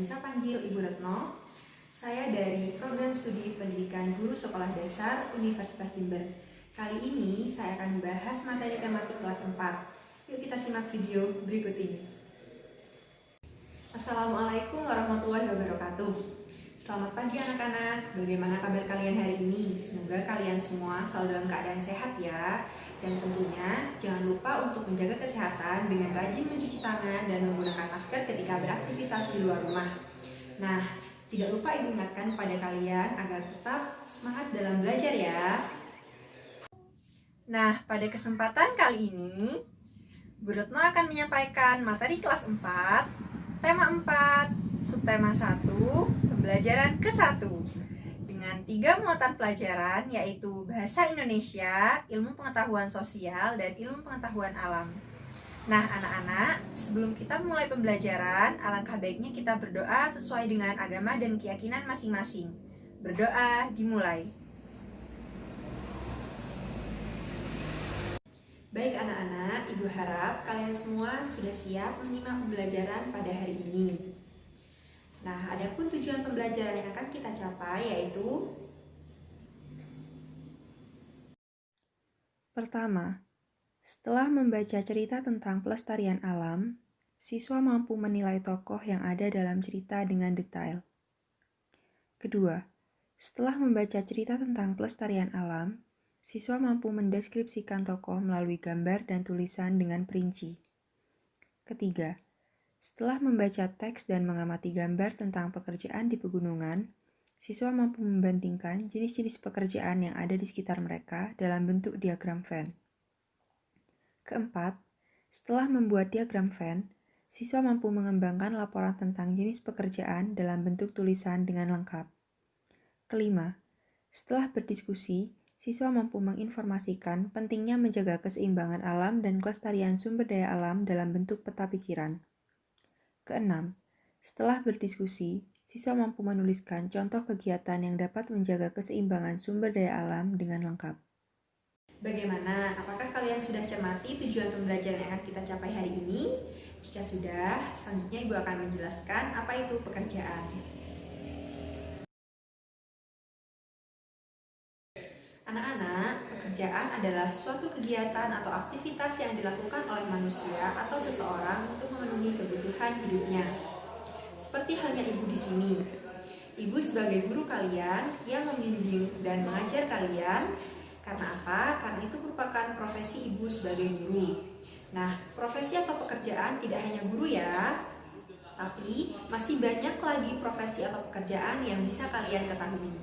bisa panggil Ibu Retno. Saya dari Program Studi Pendidikan Guru Sekolah Dasar Universitas Jember. Kali ini saya akan membahas materi tematik kelas 4. Yuk kita simak video berikut ini. Assalamualaikum warahmatullahi wabarakatuh. Selamat pagi anak-anak, bagaimana kabar kalian hari ini? Semoga kalian semua selalu dalam keadaan sehat ya. Dan tentunya jangan lupa untuk menjaga kesehatan dengan rajin mencuci tangan dan menggunakan masker ketika beraktivitas di luar rumah. Nah, tidak lupa Ibu ingatkan pada kalian agar tetap semangat dalam belajar ya. Nah, pada kesempatan kali ini, Bu Retno akan menyampaikan materi kelas 4, tema 4, subtema 1, pembelajaran ke-1 dengan 3 muatan pelajaran yaitu Bahasa Indonesia, Ilmu Pengetahuan Sosial, dan Ilmu Pengetahuan Alam. Nah anak-anak, sebelum kita mulai pembelajaran, alangkah baiknya kita berdoa sesuai dengan agama dan keyakinan masing-masing. Berdoa dimulai. Baik anak-anak, Ibu harap kalian semua sudah siap menyimak pembelajaran pada hari ini. Nah, adapun tujuan pembelajaran yang akan kita capai yaitu pertama, setelah membaca cerita tentang pelestarian alam, siswa mampu menilai tokoh yang ada dalam cerita dengan detail. Kedua, setelah membaca cerita tentang pelestarian alam, siswa mampu mendeskripsikan tokoh melalui gambar dan tulisan dengan perinci. Ketiga, setelah membaca teks dan mengamati gambar tentang pekerjaan di pegunungan, siswa mampu membandingkan jenis-jenis pekerjaan yang ada di sekitar mereka dalam bentuk diagram Venn. Keempat, setelah membuat diagram Venn, siswa mampu mengembangkan laporan tentang jenis pekerjaan dalam bentuk tulisan dengan lengkap. Kelima, setelah berdiskusi, siswa mampu menginformasikan pentingnya menjaga keseimbangan alam dan kelestarian sumber daya alam dalam bentuk peta pikiran. Keenam, setelah berdiskusi, siswa mampu menuliskan contoh kegiatan yang dapat menjaga keseimbangan sumber daya alam dengan lengkap. bagaimana? Apakah kalian sudah cermati tujuan pembelajaran yang akan kita capai hari ini? Jika sudah, selanjutnya Ibu akan menjelaskan apa itu pekerjaan. Anak-anak, pekerjaan adalah suatu kegiatan atau aktivitas yang dilakukan oleh manusia atau seseorang untuk memenuhi kebutuhan hidupnya. Seperti halnya Ibu di sini. Ibu sebagai guru kalian yang membimbing dan mengajar kalian. Karena apa? Karena itu merupakan profesi Ibu sebagai guru. Nah, profesi atau pekerjaan tidak hanya guru ya, tapi masih banyak lagi profesi atau pekerjaan yang bisa kalian ketahui.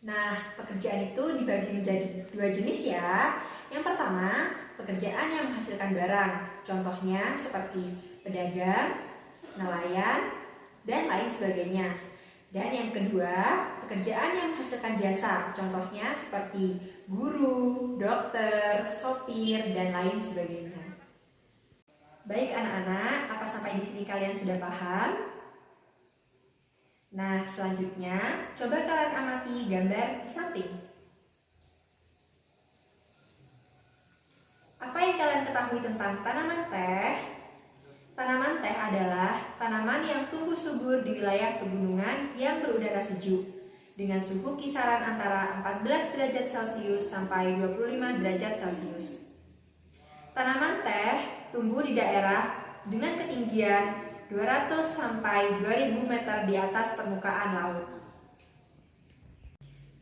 Nah, pekerjaan itu dibagi menjadi 2 jenis ya. Yang pertama, pekerjaan yang menghasilkan barang. Contohnya seperti pedagang, nelayan, dan lain sebagainya. Dan yang kedua, pekerjaan yang menghasilkan jasa. Contohnya seperti guru, dokter, sopir, dan lain sebagainya. Baik anak-anak, apa sampai di sini kalian sudah paham? Nah, selanjutnya, coba kalian amati gambar di samping. Apa yang kalian ketahui tentang tanaman teh? Tanaman teh adalah tanaman yang tumbuh subur di wilayah pegunungan yang berudara sejuk, dengan suhu kisaran antara 14 derajat Celcius sampai 25 derajat Celcius. Tanaman teh tumbuh di daerah dengan ketinggian 200 sampai 2000 meter di atas permukaan laut.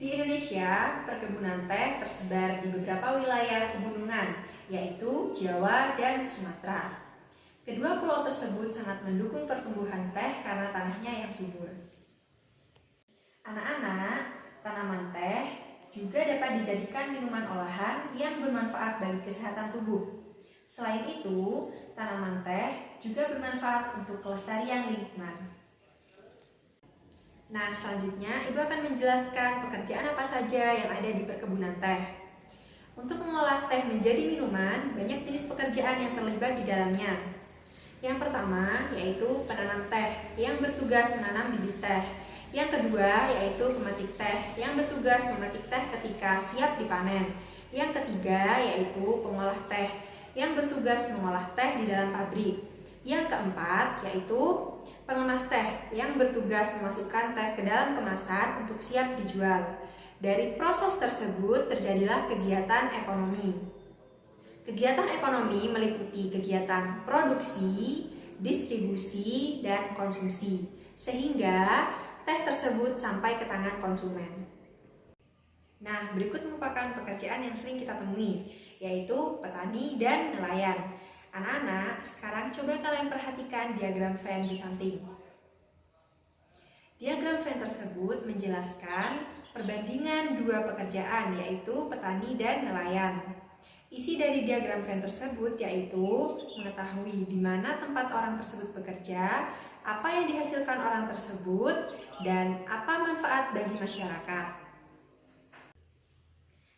Di Indonesia, perkebunan teh tersebar di beberapa wilayah pegunungan, yaitu Jawa dan Sumatera. Kedua pulau tersebut sangat mendukung pertumbuhan teh karena tanahnya yang subur. Anak-anak, tanaman teh juga dapat dijadikan minuman olahan yang bermanfaat bagi kesehatan tubuh. Selain itu, tanaman teh juga bermanfaat untuk kelestarian lingkungan. Nah, selanjutnya Ibu akan menjelaskan pekerjaan apa saja yang ada di perkebunan teh. Untuk mengolah teh menjadi minuman, banyak jenis pekerjaan yang terlibat di dalamnya. Yang pertama yaitu penanam teh yang bertugas menanam bibit teh. Yang kedua yaitu pemetik teh yang bertugas memetik teh ketika siap dipanen. Yang ketiga yaitu pengolah teh yang bertugas mengolah teh di dalam pabrik. Yang keempat yaitu pengemas teh yang bertugas memasukkan teh ke dalam kemasan untuk siap dijual. Dari proses tersebut terjadilah kegiatan ekonomi. Kegiatan ekonomi meliputi kegiatan produksi, distribusi, dan konsumsi, sehingga teh tersebut sampai ke tangan konsumen. Nah, berikut merupakan pekerjaan yang sering kita temui, yaitu petani dan nelayan. Anak-anak, sekarang coba kalian perhatikan diagram Venn di samping. Diagram Venn tersebut menjelaskan perbandingan dua pekerjaan, yaitu petani dan nelayan. Isi dari diagram Venn tersebut yaitu mengetahui di mana tempat orang tersebut bekerja, apa yang dihasilkan orang tersebut, dan apa manfaat bagi masyarakat.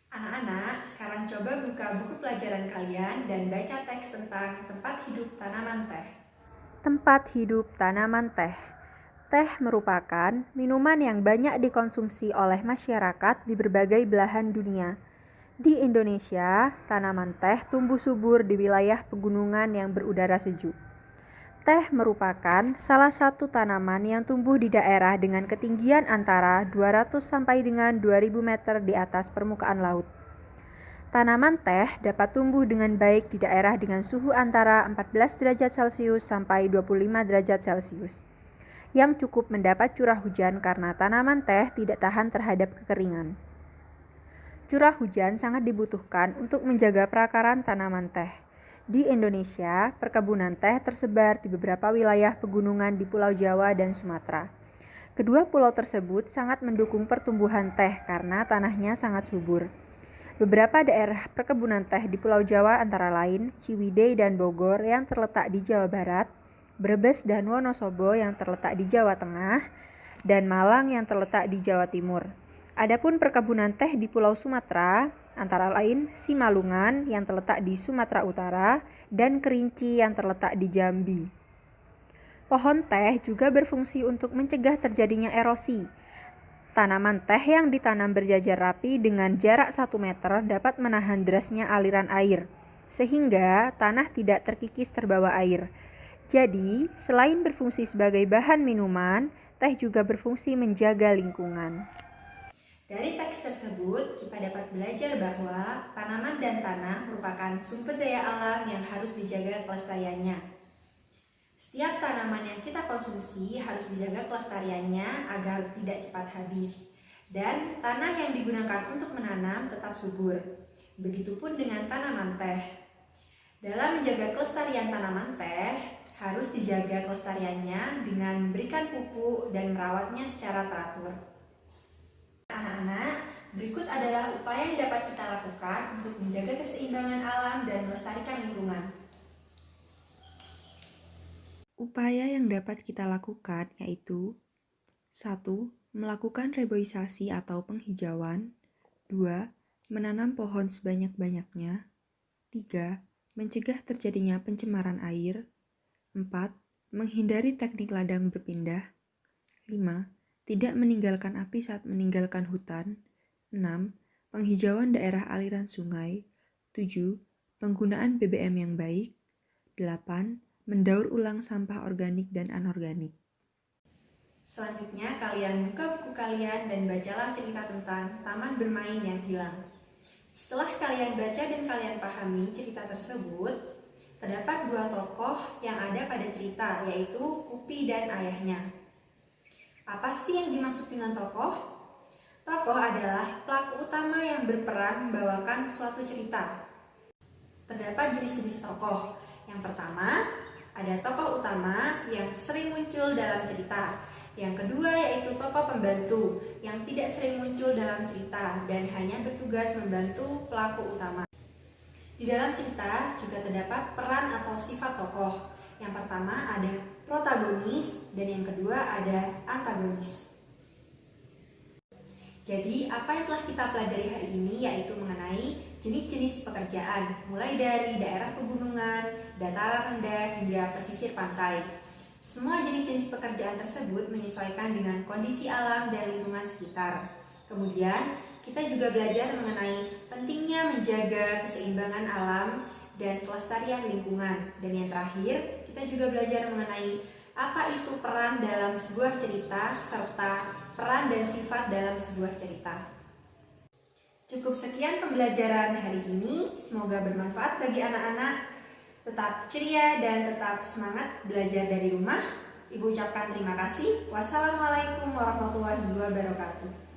Anak-anak, sekarang coba buka buku pelajaran kalian dan baca teks tentang tempat hidup tanaman teh. Tempat hidup tanaman teh. Teh merupakan minuman yang banyak dikonsumsi oleh masyarakat di berbagai belahan dunia. Di Indonesia, tanaman teh tumbuh subur di wilayah pegunungan yang berudara sejuk. Teh merupakan salah satu tanaman yang tumbuh di daerah dengan ketinggian antara 200 sampai dengan 2000 meter di atas permukaan laut. Tanaman teh dapat tumbuh dengan baik di daerah dengan suhu antara 14 derajat Celcius sampai 25 derajat Celcius, yang cukup mendapat curah hujan karena tanaman teh tidak tahan terhadap kekeringan. Curah hujan sangat dibutuhkan untuk menjaga perakaran tanaman teh. Di Indonesia, perkebunan teh tersebar di beberapa wilayah pegunungan di Pulau Jawa dan Sumatera. Kedua pulau tersebut sangat mendukung pertumbuhan teh karena tanahnya sangat subur. Beberapa daerah perkebunan teh di Pulau Jawa antara lain Ciwidey dan Bogor yang terletak di Jawa Barat, Brebes dan Wonosobo yang terletak di Jawa Tengah, dan Malang yang terletak di Jawa Timur. Adapun perkebunan teh di Pulau Sumatera, antara lain Simalungan yang terletak di Sumatera Utara dan Kerinci yang terletak di Jambi. Pohon teh juga berfungsi untuk mencegah terjadinya erosi. Tanaman teh yang ditanam berjajar rapi dengan jarak 1 meter dapat menahan derasnya aliran air, sehingga tanah tidak terkikis terbawa air. Jadi, selain berfungsi sebagai bahan minuman, teh juga berfungsi menjaga lingkungan. Dari teks tersebut, kita dapat belajar bahwa tanaman dan tanah merupakan sumber daya alam yang harus dijaga kelestariannya. Setiap tanaman yang kita konsumsi harus dijaga kelestariannya agar tidak cepat habis. Dan tanah yang digunakan untuk menanam tetap subur. Begitupun dengan tanaman teh. Dalam menjaga kelestarian tanaman teh, harus dijaga kelestariannya dengan memberikan pupuk dan merawatnya secara teratur. Anak-anak, berikut adalah upaya yang dapat kita lakukan untuk menjaga keseimbangan alam dan melestarikan lingkungan. Upaya yang dapat kita lakukan yaitu 1. Melakukan reboisasi atau penghijauan. 2. Menanam pohon sebanyak-banyaknya. 3. Mencegah terjadinya pencemaran air. 4. Menghindari teknik ladang berpindah. 5. Tidak meninggalkan api saat meninggalkan hutan. 6. Penghijauan daerah aliran sungai. 7. Penggunaan BBM yang baik. 8. Mendaur ulang sampah organik dan anorganik. Selanjutnya, kalian buka buku kalian dan bacalah cerita tentang taman bermain yang hilang. Setelah kalian baca dan kalian pahami cerita tersebut, terdapat dua tokoh yang ada pada cerita, yaitu Upi dan ayahnya. Apa sih yang dimaksud dengan tokoh? Tokoh adalah pelaku utama yang berperan membawakan suatu cerita. Terdapat jenis-jenis tokoh. Yang pertama, ada tokoh utama yang sering muncul dalam cerita. Yang kedua yaitu tokoh pembantu yang tidak sering muncul dalam cerita dan hanya bertugas membantu pelaku utama. Di dalam cerita juga terdapat peran atau sifat tokoh. Yang pertama ada protagonis dan yang kedua ada antagonis. Jadi apa yang telah kita pelajari hari ini yaitu mengenai jenis-jenis pekerjaan, mulai dari daerah pegunungan, dataran rendah hingga pesisir pantai. Semua jenis-jenis pekerjaan tersebut menyesuaikan dengan kondisi alam dan lingkungan sekitar. Kemudian kita juga belajar mengenai pentingnya menjaga keseimbangan alam dan kelestarian lingkungan. Dan yang terakhir, kita juga belajar mengenai Apa itu peran dalam sebuah cerita, serta peran dan sifat dalam sebuah cerita. Cukup sekian pembelajaran hari ini, semoga bermanfaat bagi anak-anak. Tetap ceria dan tetap semangat belajar dari rumah. Ibu ucapkan terima kasih. Wassalamualaikum warahmatullahi wabarakatuh.